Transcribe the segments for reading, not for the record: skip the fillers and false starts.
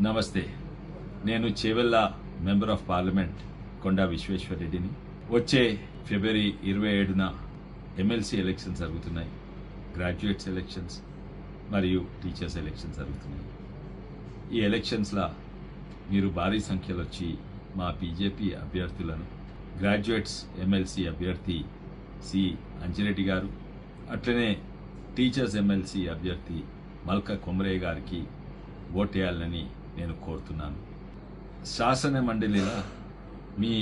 నమస్తే. నేను Chevella member of parliament కొండా విశ్వేశ్వరరెడ్డిని. వచ్చే ఫిబ్రవరి 27న ఎమ్మెల్సీ ఎలక్షన్స్ జరుగుతున్నాయి. గ్రాడ్యుయేట్స్ ఎలక్షన్స్ మరియు టీచర్స్ ఎలక్షన్స్ జరుగుతున్నాయి. ఈ ఎలక్షన్స్లో మీరు భారీ సంఖ్యలో వచ్చి మా బీజేపీ అభ్యర్థులను, గ్రాడ్యుయేట్స్ ఎమ్మెల్సీ అభ్యర్థి సి అంజిరెడ్డి గారు, అట్లనే టీచర్స్ ఎమ్మెల్సీ అభ్యర్థి మల్క కొమరయ్య గారికి ఓటేయాలని నేను కోరుతున్నాను. శాసన మండలిలో మీ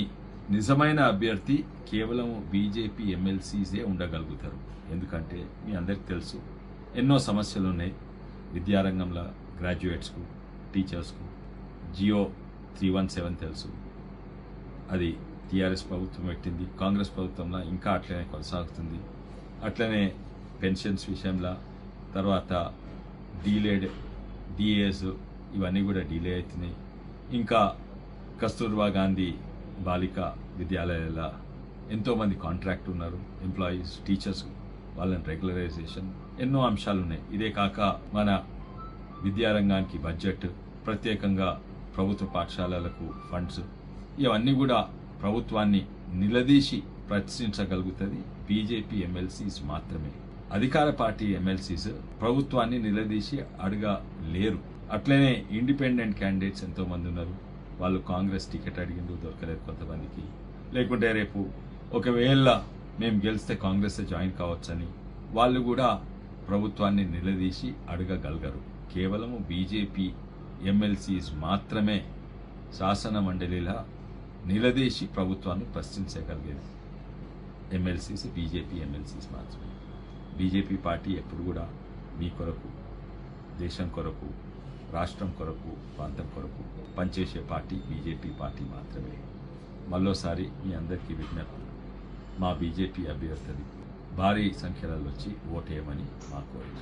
నిజమైన అభ్యర్థి కేవలం బీజేపీ ఎమ్మెల్సీసే ఉండగలుగుతారు. ఎందుకంటే మీ అందరికి తెలుసు ఎన్నో సమస్యలు ఉన్నాయి విద్యారంగంలో. గ్రాడ్యుయేట్స్కు, టీచర్స్కు జియో 317 తెలుసు, అది టీఆర్ఎస్ ప్రభుత్వం పెట్టింది. కాంగ్రెస్ ప్రభుత్వంలో ఇంకా అట్లనే కొనసాగుతుంది. అట్లనే పెన్షన్స్ విషయంలో, తర్వాత డీలేడ్ డిఏస్ ఇవన్నీ కూడా డిలే అవుతున్నాయి. ఇంకా కస్తూర్బా గాంధీ బాలికా విద్యాలయాల ఎంతోమంది కాంట్రాక్ట్ ఉన్నారు ఎంప్లాయీస్, టీచర్స్, వాళ్ళని రెగ్యులరైజేషన్, ఎన్నో అంశాలు ఉన్నాయి. ఇదే కాక మన విద్యారంగానికి బడ్జెట్, ప్రత్యేకంగా ప్రభుత్వ పాఠశాలలకు ఫండ్స్, ఇవన్నీ కూడా ప్రభుత్వాన్ని నిలదీసి ప్రశ్నించగలుగుతుంది బీజేపీ ఎమ్మెల్సీస్ మాత్రమే. అధికార పార్టీ ఎమ్మెల్సీస్ ప్రభుత్వాన్ని నిలదీసి అడగలేరు. అట్లనే ఇండిపెండెంట్ క్యాండిడేట్స్ ఎంతోమంది ఉన్నారు. వాళ్ళు కాంగ్రెస్ టికెట్ అడిగిండు, దొరకలేదు కొంతమందికి. లేకుంటే రేపు ఒకవేళ మేము గెలిస్తే కాంగ్రెస్ జాయిన్ కావచ్చని వాళ్ళు కూడా ప్రభుత్వాన్ని నిలదీసి అడగగలగరు. కేవలం బీజేపీ ఎమ్మెల్సీస్ మాత్రమే శాసన మండలిలో నిలదీసి ప్రభుత్వాన్ని ప్రశ్నించగలిగేది. ఎమ్మెల్సీస్ బీజేపీ ఎమ్మెల్సీస్ మాత్రమే. బీజేపీ పార్టీ ఎప్పుడు కూడా మీ కొరకు, దేశం కొరకు, రాష్ట్రం కొరకు, ప్రాంతం కొరకు పనిచేసే పార్టీ బీజేపీ పార్టీ మాత్రమే. మరోసారి మీ అందరికీ విజ్ఞప్తి, మా బీజేపీ అభ్యర్థిని భారీ సంఖ్యలో వచ్చి ఓటేయమని మా కోరిక.